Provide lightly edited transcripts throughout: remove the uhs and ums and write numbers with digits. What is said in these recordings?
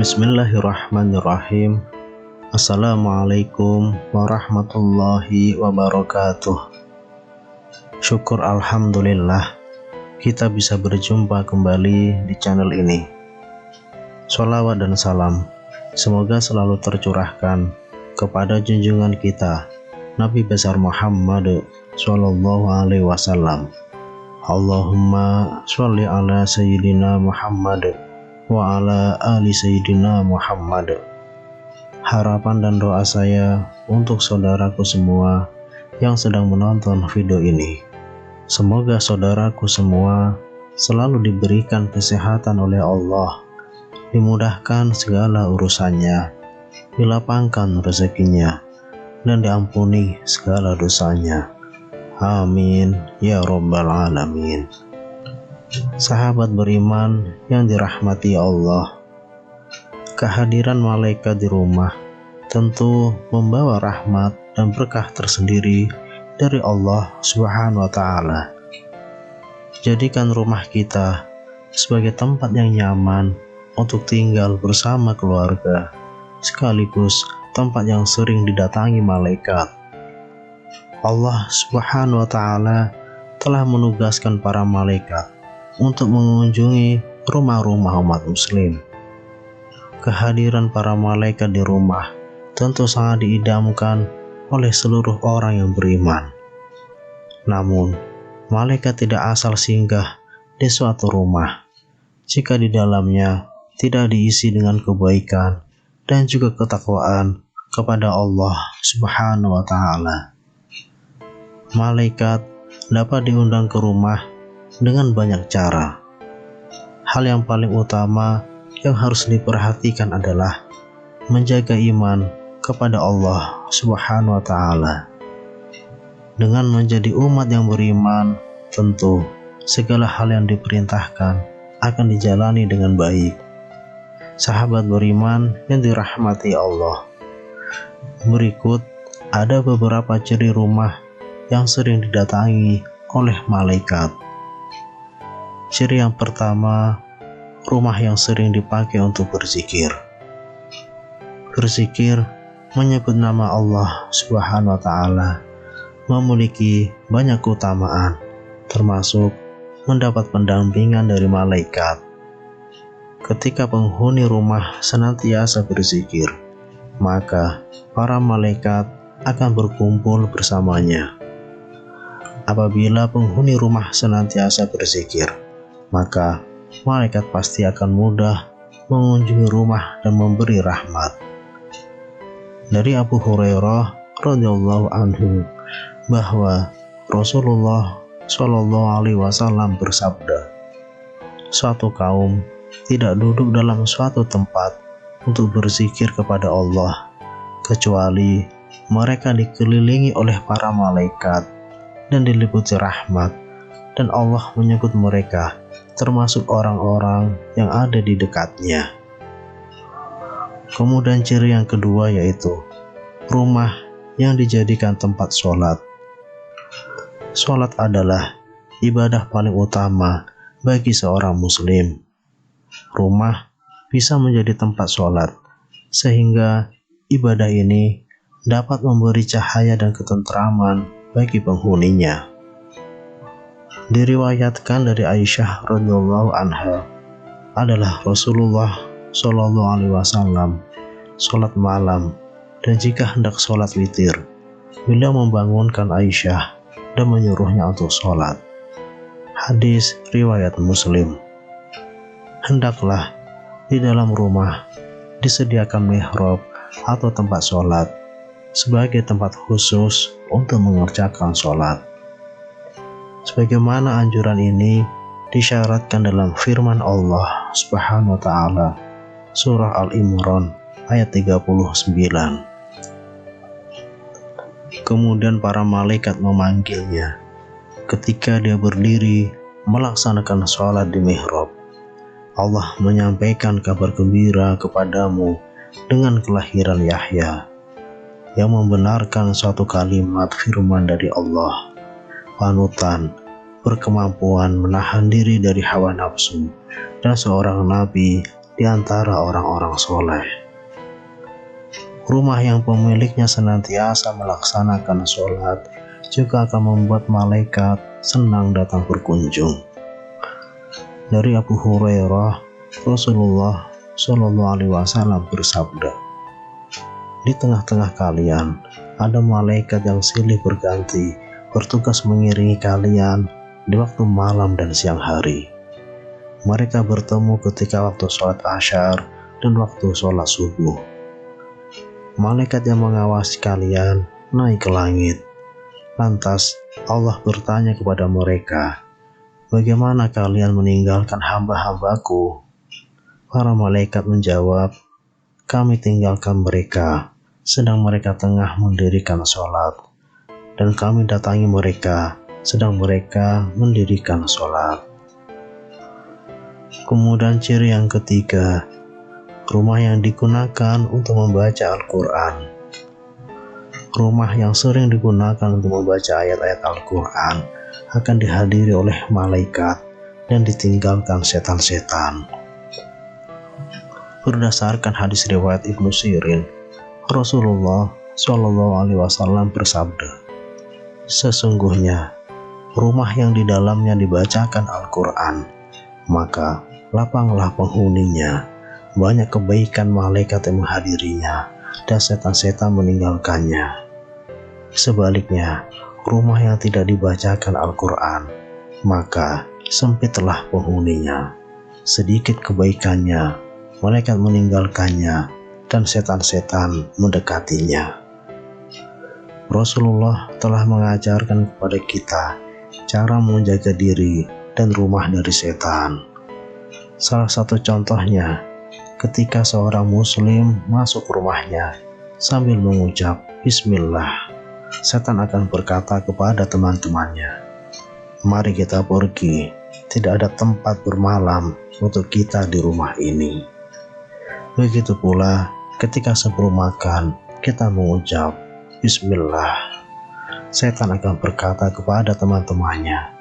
Bismillahirrahmanirrahim. Assalamualaikum warahmatullahi wabarakatuh. Syukur alhamdulillah kita bisa berjumpa kembali di channel ini. Sholawat dan salam semoga selalu tercurahkan kepada junjungan kita Nabi besar Muhammad Sallallahu Alaihi Wasallam. Allahumma sholli ala Sayyidina Muhammad wa ala ali Sayyidina Muhammad. Harapan dan doa saya untuk saudaraku semua yang sedang menonton video ini, semoga saudaraku semua selalu diberikan kesehatan oleh Allah, dimudahkan segala urusannya, dilapangkan rezekinya, dan diampuni segala dosanya. Amin ya rabbal alamin. Sahabat beriman yang dirahmati Allah, kehadiran malaikat di rumah tentu membawa rahmat dan berkah tersendiri dari Allah Subhanahu wa Ta'ala. Jadikan rumah kita sebagai tempat yang nyaman untuk tinggal bersama keluarga, sekaligus tempat yang sering didatangi malaikat. Allah Subhanahu wa Ta'ala telah menugaskan para malaikat untuk mengunjungi rumah-rumah umat muslim. Kehadiran para malaikat di rumah tentu sangat diidamkan oleh seluruh orang yang beriman. Namun, malaikat tidak asal singgah di suatu rumah jika di dalamnya tidak diisi dengan kebaikan dan juga ketakwaan kepada Allah Subhanahu wa Ta'ala. Malaikat dapat diundang ke rumah dengan banyak cara. Hal yang paling utama yang harus diperhatikan adalah menjaga iman kepada Allah Subhanahu wa Ta'ala. Dengan menjadi umat yang beriman, tentu segala hal yang diperintahkan akan dijalani dengan baik. Sahabat beriman yang dirahmati Allah, berikut ada beberapa ciri rumah yang sering didatangi oleh malaikat. Ciri yang pertama, rumah yang sering dipakai untuk berzikir. Berzikir menyebut nama Allah Subhanahu wa Ta'ala memiliki banyak keutamaan, termasuk mendapat pendampingan dari malaikat. Ketika penghuni rumah senantiasa berzikir, maka para malaikat akan berkumpul bersamanya. Apabila penghuni rumah senantiasa berzikir, maka malaikat pasti akan mudah mengunjungi rumah dan memberi rahmat. Dari Abu Hurairah radhiyallahu anhu bahwa Rasulullah Shallallahu Alaihi Wasallam bersabda, suatu kaum tidak duduk dalam suatu tempat untuk berzikir kepada Allah kecuali mereka dikelilingi oleh para malaikat dan diliputi rahmat, dan Allah menyebut mereka termasuk orang-orang yang ada di dekatnya. Kemudian ciri yang kedua yaitu rumah yang dijadikan tempat sholat. Sholat adalah ibadah paling utama bagi seorang muslim. Rumah bisa menjadi tempat sholat, sehingga ibadah ini dapat memberi cahaya dan ketentraman bagi penghuninya. Diriwayatkan dari Aisyah radhiyallahu anha adalah Rasulullah Shallallahu Alaihi Wasallam sholat malam, dan jika hendak sholat witir, beliau membangunkan Aisyah dan menyuruhnya untuk sholat. Hadis riwayat Muslim. Hendaklah di dalam rumah disediakan mihrab atau tempat sholat sebagai tempat khusus untuk mengerjakan sholat. Sebagaimana anjuran ini disyaratkan dalam firman Allah Subhanahu wa Ta'ala, surah Al-Imran ayat 39. Kemudian para malaikat memanggilnya ketika dia berdiri melaksanakan sholat di mihrab, Allah menyampaikan kabar gembira kepadamu dengan kelahiran Yahya, yang membenarkan suatu kalimat firman dari Allah, panutan, berkemampuan menahan diri dari hawa nafsu, dan seorang nabi di antara orang-orang soleh. Rumah yang pemiliknya senantiasa melaksanakan sholat juga akan membuat malaikat senang datang berkunjung. Dari Abu Hurairah, Rasulullah Shallallahu Alaihi Wasallam bersabda, di tengah-tengah kalian ada malaikat yang silih berganti bertugas mengiringi kalian di waktu malam dan siang hari. Mereka bertemu ketika waktu sholat asyar dan waktu sholat subuh. Malaikat yang mengawasi kalian naik ke langit. Lantas Allah bertanya kepada mereka, bagaimana kalian meninggalkan hamba-hambaku? Para malaikat menjawab, kami tinggalkan mereka sedang mereka tengah mendirikan sholat, dan kami datangi mereka sedang mereka mendirikan sholat. Kemudian ciri yang ketiga, rumah yang digunakan untuk membaca Al-Quran. Rumah yang sering digunakan untuk membaca ayat-ayat Al-Quran akan dihadiri oleh malaikat dan ditinggalkan setan-setan. Berdasarkan hadis riwayat Ibnu Sirin, Rasulullah Shallallahu Alaihi Wasallam bersabda, sesungguhnya rumah yang di dalamnya dibacakan Al-Quran, maka lapanglah penghuninya, banyak kebaikan malaikat yang menghadirinya, dan setan-setan meninggalkannya. Sebaliknya, rumah yang tidak dibacakan Al-Quran, maka sempitlah penghuninya, sedikit kebaikannya, malaikat meninggalkannya, dan setan-setan mendekatinya. Rasulullah telah mengajarkan kepada kita cara menjaga diri dan rumah dari setan. Salah satu contohnya, ketika seorang muslim masuk rumahnya sambil mengucap Bismillah, setan akan berkata kepada teman-temannya, mari kita pergi, tidak ada tempat bermalam untuk kita di rumah ini. Begitu pula ketika sebelum makan kita mengucap Bismillah, setan akan berkata kepada teman-temannya,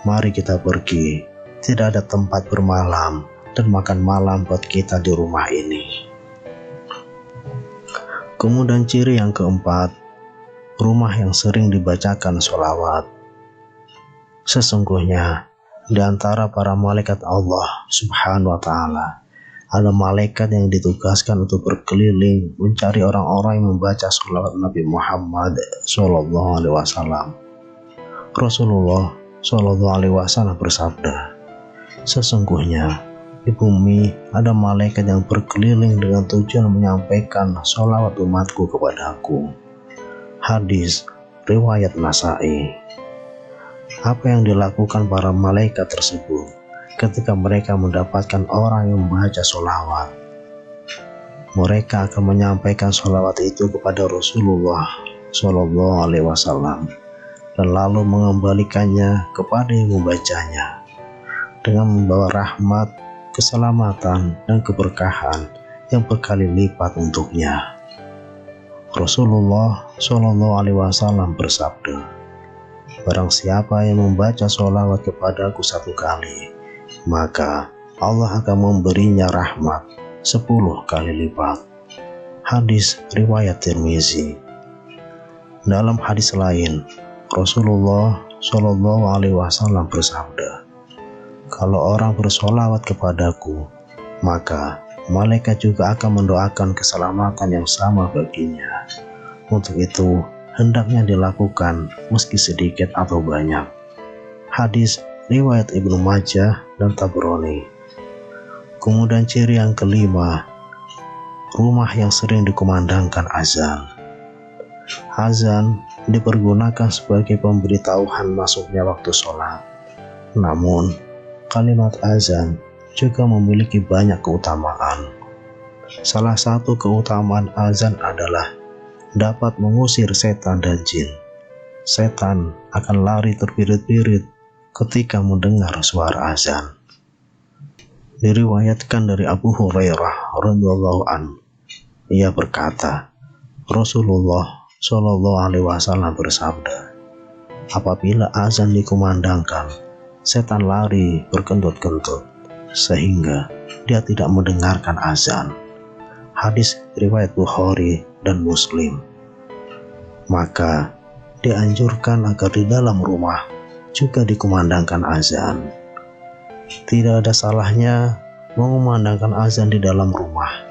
mari kita pergi, tidak ada tempat bermalam dan makan malam buat kita di rumah ini. Kemudian ciri yang keempat, rumah yang sering dibacakan sholawat. Sesungguhnya di antara para malaikat Allah Subhanahu wa Ta'ala ada malaikat yang ditugaskan untuk berkeliling mencari orang-orang yang membaca sholawat Nabi Muhammad Sallallahu Alaihi Wasallam. Rasulullah Sallallahu Alaihi Wasallam bersabda, sesungguhnya di bumi ada malaikat yang berkeliling dengan tujuan menyampaikan sholawat umatku kepadaku. Hadis riwayat Nasai. Apa yang dilakukan para malaikat tersebut ketika mereka mendapatkan orang yang membaca sholawat? Mereka akan menyampaikan sholawat itu kepada Rasulullah Shallallahu Alaihi Wasallam dan lalu mengembalikannya kepada yang membacanya dengan membawa rahmat, keselamatan, dan keberkahan yang berkali lipat untuknya. Rasulullah Shallallahu Alaihi Wasallam bersabda, barang siapa yang membaca sholawat kepadaku 1 kali, maka Allah akan memberinya rahmat 10 kali lipat. Hadis riwayat Tirmizi. Dalam hadis lain, Rasulullah Shallallahu Alaihi Wasallam bersabda, kalau orang bersolawat kepadaku, maka malaikat juga akan mendoakan keselamatan yang sama baginya. Untuk itu, hendaknya dilakukan meski sedikit atau banyak. Hadis riwayat Ibnu Majah dan Tabrani. Kemudian ciri yang kelima, rumah yang sering dikumandangkan azan. Azan dipergunakan sebagai pemberitahuan masuknya waktu sholat. Namun, kalimat azan juga memiliki banyak keutamaan. Salah satu keutamaan azan adalah dapat mengusir setan dan jin. Setan akan lari terbirit-birit ketika mendengar suara azan. Diriwayatkan dari Abu Hurairah radhiyallahu anhu, ia berkata, Rasulullah Shallallahu alaihi wasallam bersabda, apabila azan dikumandangkan, setan lari berkentut-kentut sehingga dia tidak mendengarkan azan. Hadis riwayat Bukhari dan Muslim. Maka dianjurkan agar di dalam rumah juga dikumandangkan azan. Tidak ada salahnya mengumandangkan azan di dalam rumah,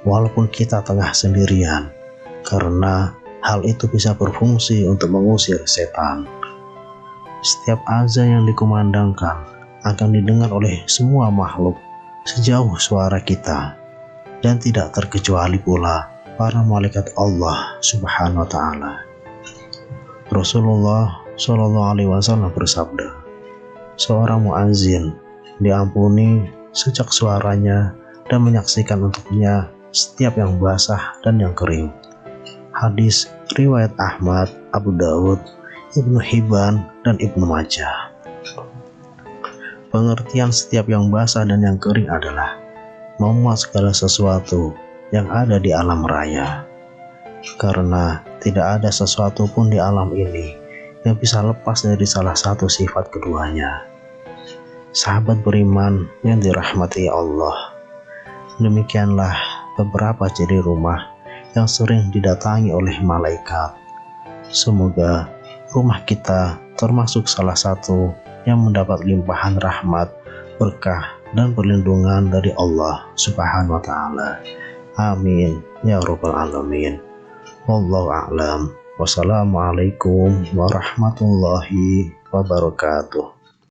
walaupun kita tengah sendirian, karena hal itu bisa berfungsi untuk mengusir setan. Setiap azan yang dikumandangkan akan didengar oleh semua makhluk sejauh suara kita, dan tidak terkecuali pula para malaikat Allah Subhanahu wa Ta'ala. Rasulullah Shallallahu alaihi wasallam bersabda, seorang muazzin diampuni sejak suaranya dan menyaksikan untuknya setiap yang basah dan yang kering. Hadis riwayat Ahmad, Abu Dawud, Ibnu Hibban, dan Ibnu Majah. Pengertian setiap yang basah dan yang kering adalah memuat segala sesuatu yang ada di alam raya, karena tidak ada sesuatu pun di alam ini yang bisa lepas dari salah satu sifat keduanya. Sahabat beriman yang dirahmati Allah, demikianlah beberapa ciri rumah yang sering didatangi oleh malaikat. Semoga rumah kita termasuk salah satu yang mendapat limpahan rahmat, berkah, dan perlindungan dari Allah Subhanahu wa Ta'ala. Amin ya rabbal alamin. Wallahu a'lam. Wassalamualaikum warahmatullahi wabarakatuh.